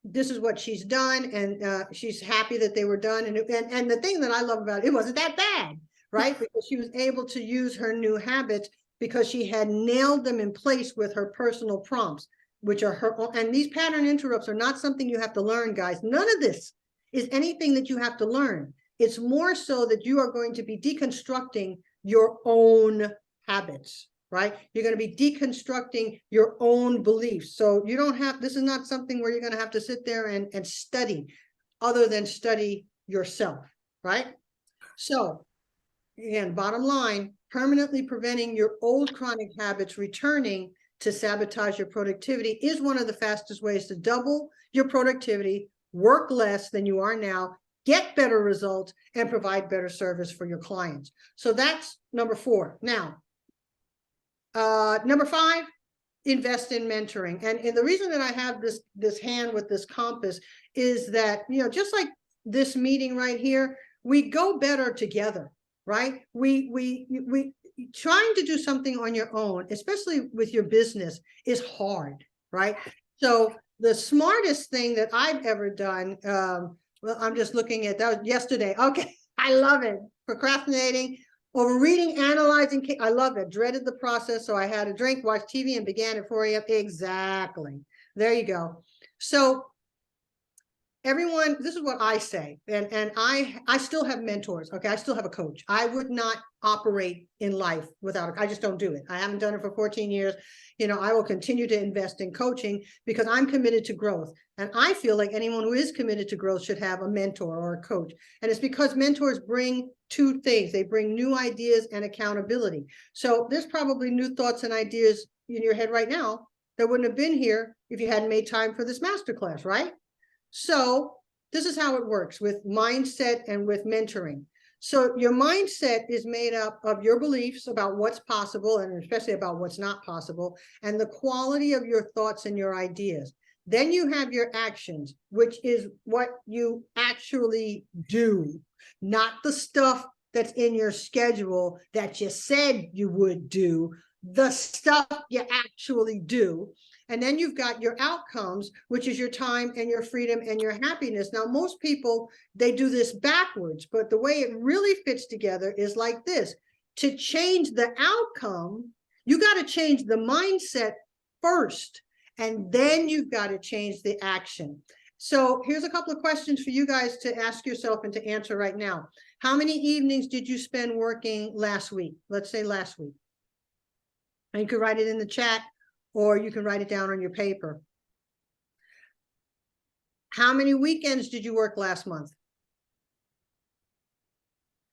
this is what she's done, and she's happy that they were done. And the thing that I love about it wasn't that bad, right? Because she was able to use her new habits because she had nailed them in place with her personal prompts, which are her own. And these pattern interrupts are not something you have to learn, guys. None of this is anything that you have to learn. It's more so that you are going to be deconstructing your own habits, right? You're going to be deconstructing your own beliefs. So you don't have, this is not something where you're going to have to sit there and study, other than study yourself, right? So again, bottom line, permanently preventing your old chronic habits returning to sabotage your productivity is one of the fastest ways to double your productivity, work less than you are now, get better results, and provide better service for your clients. So that's number 4. Now, number 5, invest in mentoring. And the reason that I have this hand with this compass is that, just like this meeting right here, we go better together, right? We trying to do something on your own, especially with your business, is hard, right? So the smartest thing that I've ever done, well, I'm just looking at that yesterday. Okay, I love it. Procrastinating, overreading, analyzing. I love it. Dreaded the process, so I had a drink, watched TV, and began at 4 a.m. Exactly. There you go. So everyone, this is what I say, and I still have mentors. Okay, I still have a coach. I would not operate in life without I just don't do it. I haven't done it for 14 years. I will continue to invest in coaching because I'm committed to growth, and I feel like anyone who is committed to growth should have a mentor or a coach. And it's because mentors bring 2 things. They bring new ideas and accountability. So there's probably new thoughts and ideas in your head right now that wouldn't have been here if you hadn't made time for this masterclass, right? So this is how it works with mindset and with mentoring. So your mindset is made up of your beliefs about what's possible, and especially about what's not possible, and the quality of your thoughts and your ideas. Then you have your actions, which is what you actually do, not the stuff that's in your schedule that you said you would do, the stuff you actually do. And then you've got your outcomes, which is your time and your freedom and your happiness. Now, most people, they do this backwards, but the way it really fits together is like this. To change the outcome, you got to change the mindset first, and then you've got to change the action. So here's a couple of questions for you guys to ask yourself and to answer right now. How many evenings did you spend working last week? Let's say last week. And you can write it in the chat, or you can write it down on your paper. How many weekends did you work last month?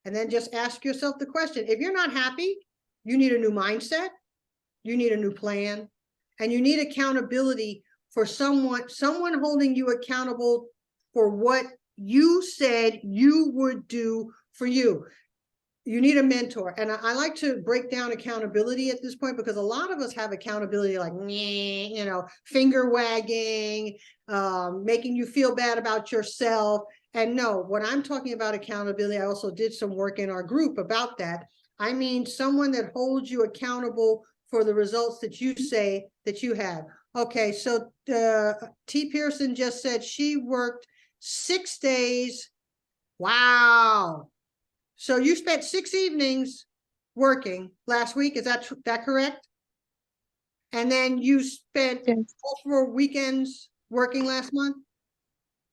And then just ask yourself the question. If you're not happy, you need a new mindset, you need a new plan, and you need accountability for someone holding you accountable for what you said you would do for you. You need a mentor. And I like to break down accountability at this point, because a lot of us have accountability like, finger wagging, making you feel bad about yourself. And no, when I'm talking about accountability, I also did some work in our group about that. I mean, someone that holds you accountable for the results that you say that you have. Okay, so T. Pearson just said she worked 6 days. Wow. So you spent 6 evenings working last week. Is that correct? And then you spent all 4 weekends working last month?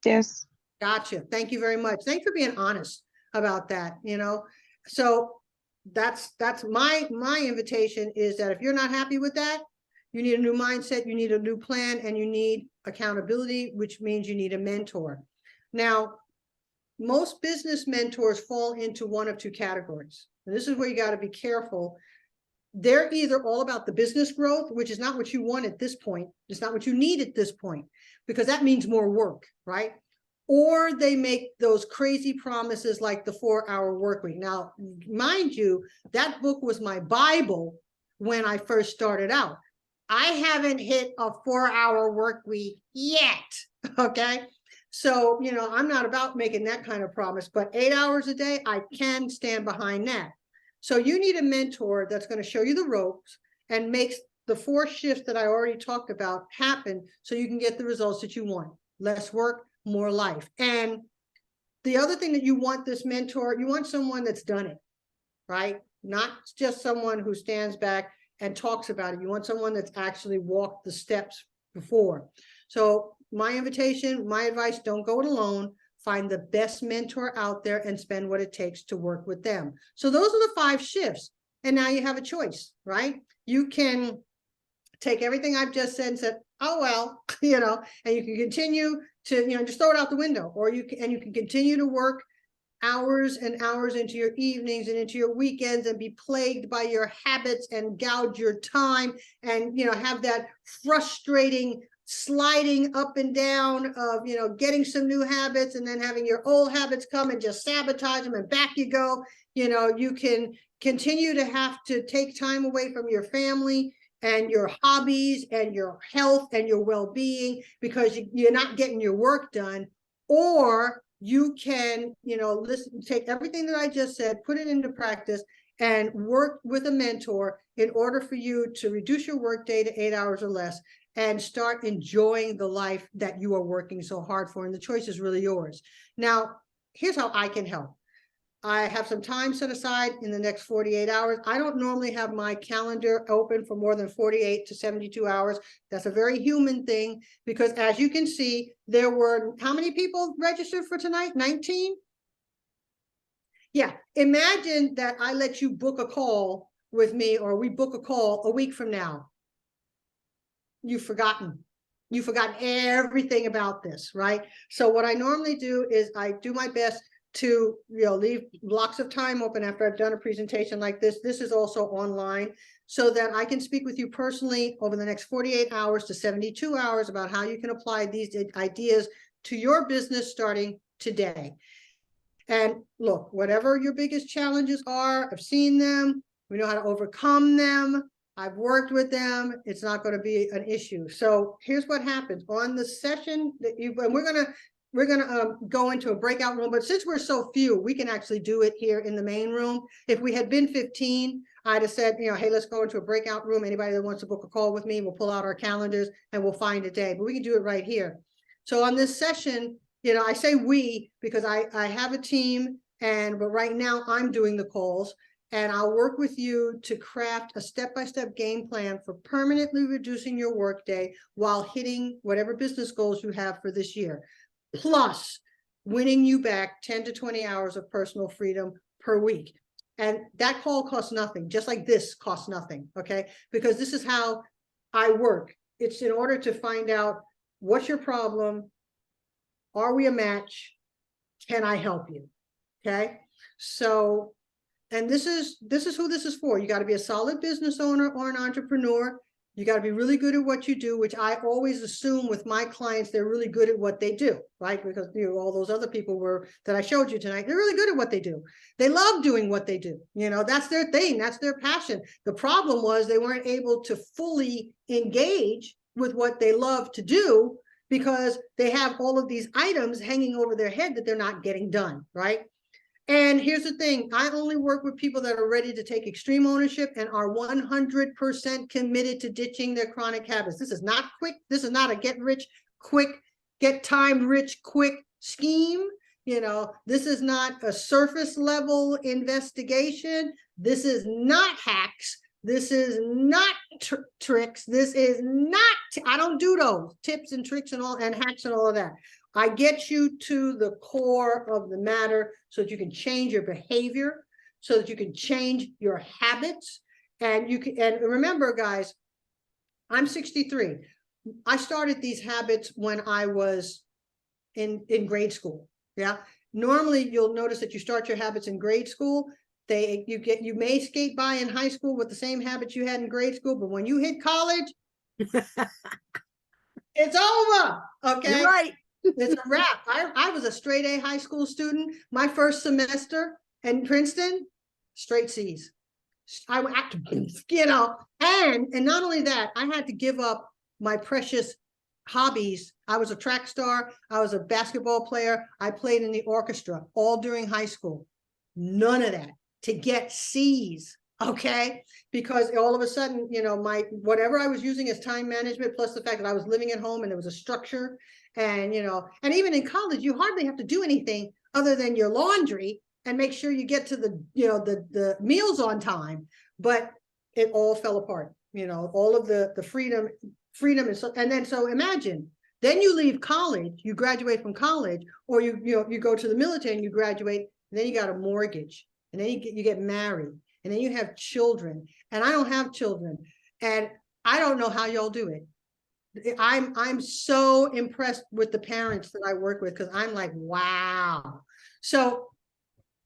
Yes. Gotcha. Thank you very much. Thanks for being honest about that. So that's my invitation is that if you're not happy with that, you need a new mindset, you need a new plan, and you need accountability, which means you need a mentor. Now, most business mentors fall into one of two categories. And this is where you got to be careful. They're either all about the business growth, which is not what you want at this point. It's not what you need at this point, because that means more work, right? Or they make those crazy promises like the 4-hour work week. Now, mind you, that book was my Bible when I first started out. I haven't hit a 4-hour work week yet, okay? So, you know, I'm not about making that kind of promise, but 8 hours a day, I can stand behind that. So you need a mentor that's going to show you the ropes and makes the 4 shifts that I already talked about happen so you can get the results that you want. Less work, more life. And the other thing that you want this mentor, you want someone that's done it, right? Not just someone who stands back and talks about it. You want someone that's actually walked the steps before. So my invitation, my advice, don't go it alone. Find the best mentor out there and spend what it takes to work with them. So those are the 5 shifts. And now you have a choice, right? You can take everything I've just said and said, oh, well, you know, and you can continue to, you know, just throw it out the window, or you can continue to work hours and hours into your evenings and into your weekends and be plagued by your habits and gouge your time and, you know, have that frustrating sliding up and down of, you know, getting some new habits and then having your old habits come and just sabotage them and back you go. You know, you can continue to have to take time away from your family and your hobbies and your health and your well-being because you're not getting your work done. Or you can, you know, listen, take everything that I just said, put it into practice and work with a mentor in order for you to reduce your workday to 8 hours or less and start enjoying the life that you are working so hard for. And the choice is really yours. Now, here's how I can help. I have some time set aside in the next 48 hours. I don't normally have my calendar open for more than 48 to 72 hours. That's a very human thing because as you can see, there were, how many people registered for tonight? 19? Yeah, imagine that I let you book a call with me or we book a call a week from now. You've forgotten everything about this, right? So what I normally do is I do my best to, you know, leave blocks of time open after I've done a presentation like this. This is also online so that I can speak with you personally over the next 48 hours to 72 hours about how you can apply these ideas to your business starting today. And look, whatever your biggest challenges are, I've seen them. We know how to overcome them. I've worked with them. It's not going to be an issue. So here's what happens on the session that you, and we're gonna go into a breakout room, but since we're so few, we can actually do it here in the main room. If we had been 15, I'd have said, you know, hey, let's go into a breakout room. Anybody that wants to book a call with me, we'll pull out our calendars and we'll find a day, but we can do it right here. So on this session, you know, I say we because I have a team, but right now I'm doing the calls. And I'll work with you to craft a step-by-step game plan for permanently reducing your workday while hitting whatever business goals you have for this year, plus winning you back 10 to 20 hours of personal freedom per week. And that call costs nothing, just like this costs nothing, okay? Because this is how I work. It's in order to find out what's your problem, are we a match, can I help you, okay? So, and this is who this is for. You got to be a solid business owner or an entrepreneur. You got to be really good at what you do, which I always assume with my clients, they're really good at what they do, right? Because you know, all those other people that I showed you tonight, they're really good at what they do. They love doing what they do. You know, that's their thing. That's their passion. The problem was they weren't able to fully engage with what they love to do because they have all of these items hanging over their head that they're not getting done, right? And here's the thing, I only work with people that are ready to take extreme ownership and are 100% committed to ditching their chronic habits. This is not quick. This is not a get rich quick, get time rich quick scheme. You know, this is not a surface level investigation. This is not hacks. This is not tricks. This is not, I don't do those tips and tricks and all and hacks and all of that. I get you to the core of the matter so that you can change your behavior, so that you can change your habits. And you can, and remember, guys, I'm 63. I started these habits when I was in grade school. Yeah. Normally you'll notice that you start your habits in grade school. You may skate by in high school with the same habits you had in grade school, but when you hit college, it's over. Okay. You're right. It's a wrap. I was a straight A high school student. My first semester in Princeton, straight C's. You know, and not only that, I had to give up my precious hobbies. I was a track star. I was a basketball player. I played in the orchestra all during high school. None of that to get C's. Okay. Because all of a sudden, you know, my, whatever I was using as time management, plus the fact that I was living at home and there was a structure, and, you know, and even in college, you hardly have to do anything other than your laundry and make sure you get to the, you know, the meals on time. But it all fell apart, you know, all of the freedom is, and then, so imagine, then you leave college, you graduate from college, or you go to the military and you graduate, and then you got a mortgage, and then you get married, and then you have children, and I don't have children, and I don't know how y'all do it. I'm so impressed with the parents that I work with, because I'm like, wow. So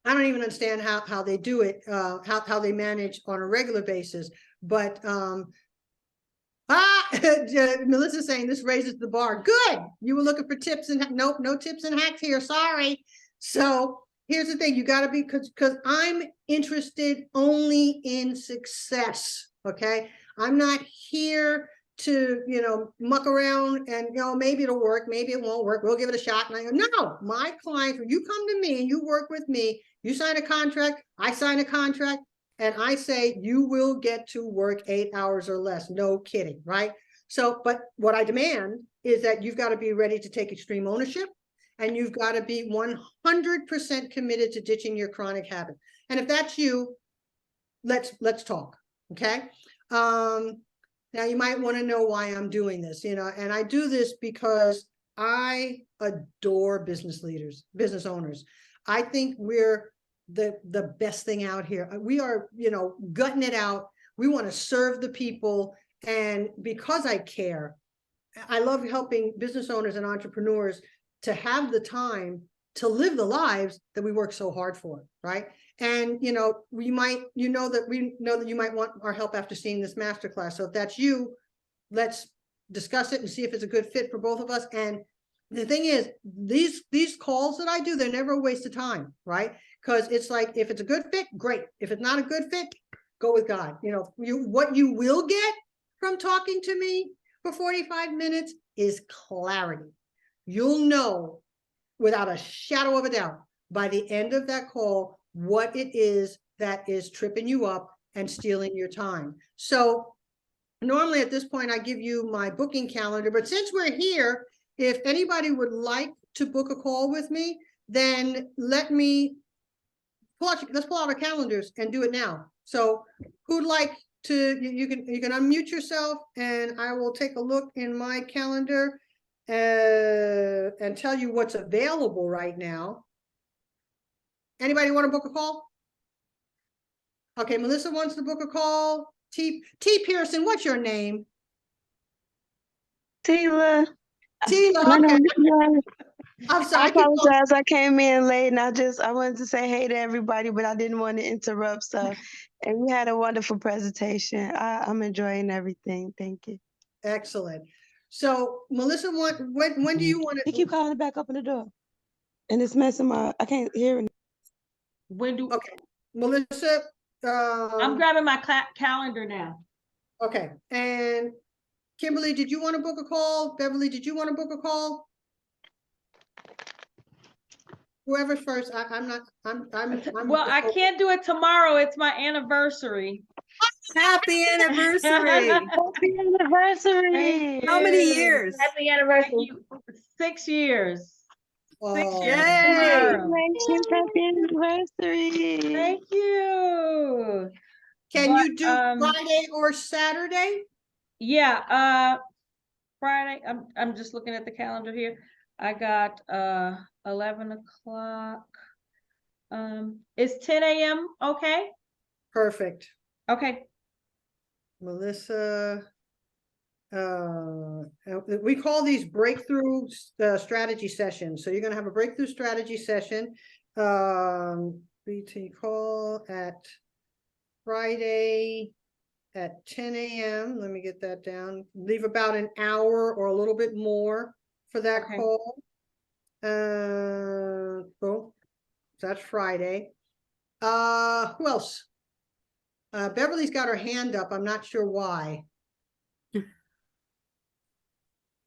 I don't even understand how they do it, how they manage on a regular basis. But Melissa's saying this raises the bar. Good. You were looking for tips and nope, no tips and hacks here. Sorry. So here's the thing. You got to be, because I'm interested only in success. Okay. I'm not here to, you know, muck around and, you know, maybe it'll work, maybe it won't work. We'll give it a shot. And I go, no, my clients, when you come to me and you work with me, you sign a contract, I sign a contract, and I say, you will get to work 8 hours or less. No kidding, right? So, but what I demand is that you've got to be ready to take extreme ownership, and you've got to be 100% committed to ditching your chronic habit. And if that's you, let's talk, okay? Now you might want to know why I'm doing this, you know, and I do this because I adore business leaders, business owners. I think we're the best thing out here. We are, you know, gutting it out. We want to serve the people. And because I care, I love helping business owners and entrepreneurs to have the time to live the lives that we work so hard for, right? And, you know, we know that you might want our help after seeing this masterclass. So if that's you, let's discuss it and see if it's a good fit for both of us. And the thing is, these calls that I do, they're never a waste of time, right? Because it's like, if it's a good fit, great. If it's not a good fit, go with God. You know, what you will get from talking to me for 45 minutes is clarity. You'll know without a shadow of a doubt by the end of that call what it is that is tripping you up and stealing your time. So normally at this point, I give you my booking calendar, but since we're here, if anybody would like to book a call with me, then let's pull out our calendars and do it now. So who'd like to, you can unmute yourself, and I will take a look in my calendar and tell you what's available right now. Anybody want to book a call? Okay, Melissa wants to book a call. T Pearson, what's your name? Tila. Tina, My okay. name is Tila. I'm I sorry. apologize. I came in late, and I wanted to say hey to everybody, but I didn't want to interrupt. So, and you had a wonderful presentation. I'm enjoying everything. Thank you. Excellent. So Melissa, when do you want He to? keep calling back, open the door, and it's messing my. I can't hear. When do, Okay, Melissa. I'm grabbing my calendar now. Okay, and Kimberly, did you want to book a call? Beverly, did you want to book a call? Whoever's first, I'm not. Well, I can't do it tomorrow. It's my anniversary. Happy anniversary. Happy anniversary! How many years? Happy anniversary. 6 years. 6 years Yay. tomorrow. Congratulations! Happy anniversary! Thank you. Can you do But, Friday or Saturday? Yeah, Friday. I'm just looking at the calendar here. I got 11 o'clock. Is 10 a.m. okay? Perfect. Okay, Melissa. We call these breakthrough strategy sessions. So you're gonna have a breakthrough strategy session. BT call at Friday at 10 a.m. Let me get that down. Leave about an hour or a little bit more for that Okay. call. Cool. That's Friday. Who else? Beverly's got her hand up. I'm not sure why.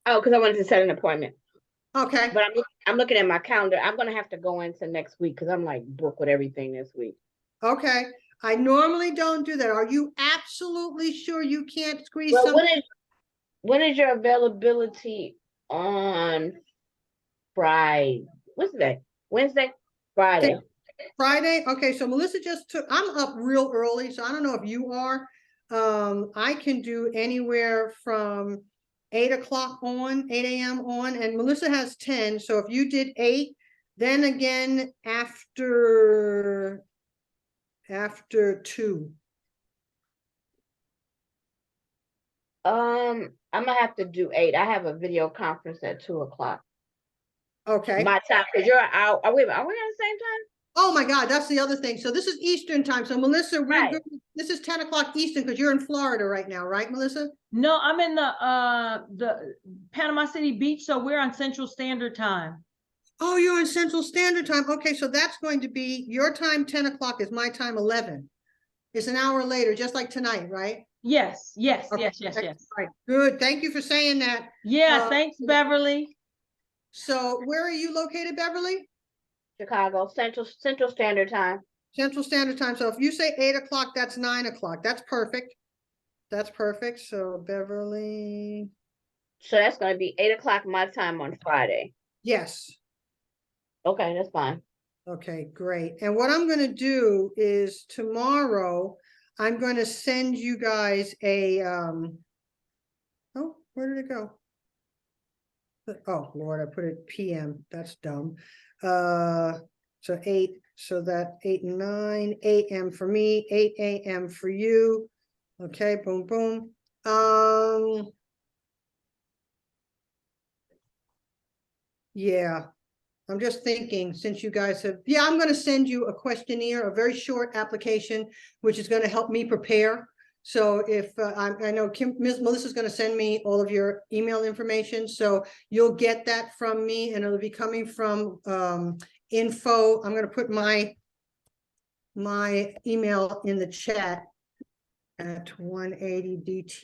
Oh, because I wanted to set an appointment. Okay, But I'm looking at my calendar. I'm gonna have to go into next week because I'm like booked with everything this week. okay. I normally don't do that. Are you absolutely sure you can't squeeze Well, some? when is your availability on Friday? What's today? Wednesday? Friday. Friday? Okay, so Melissa just took, I'm up real early, so I don't know if you are. I can do anywhere from 8 o'clock on, 8 a.m. on, and Melissa has 10. So if you did 8, then again after 2. I'm gonna have to do 8. I have a video conference at 2 o'clock. Okay. My time, because you're out. Are we on the same time? Oh my God, that's the other thing. So this is Eastern time. So Melissa, we're Right. good. This is 10 o'clock Eastern because you're in Florida right now, right, Melissa? no, I'm in the Panama City Beach, so we're on Central Standard Time. Oh, you're in Central Standard Time. Okay, so that's going to be your time, 10 o'clock is my time, 11. It's an hour later, just like tonight, right? Yes, yes, Okay, yes. Right, good. Thank you for saying that. Yeah, thanks, Beverly. So where are you located, Beverly? Chicago, Central Standard Time. Central Standard Time. So if you say 8 o'clock, that's 9 o'clock. That's perfect. That's perfect. So Beverly, So that's gonna be 8 o'clock my time on Friday. yes. Okay, that's fine. Okay, great. And what I'm gonna do is tomorrow, I'm gonna send you guys a, oh, where did it go? Oh, Lord, I put it PM. That's dumb. So 8, so that 8 and 9, 8 a.m. for me, 8 a.m. for you. Okay, boom, boom. Yeah, I'm just thinking, since you guys have, yeah, I'm gonna send you a questionnaire, a very short application, which is gonna help me prepare. So if, I know Ms. Melissa's gonna send me all of your email information, so you'll get that from me, and it'll be coming from, info. I'm gonna put my email in the chat at 180DT.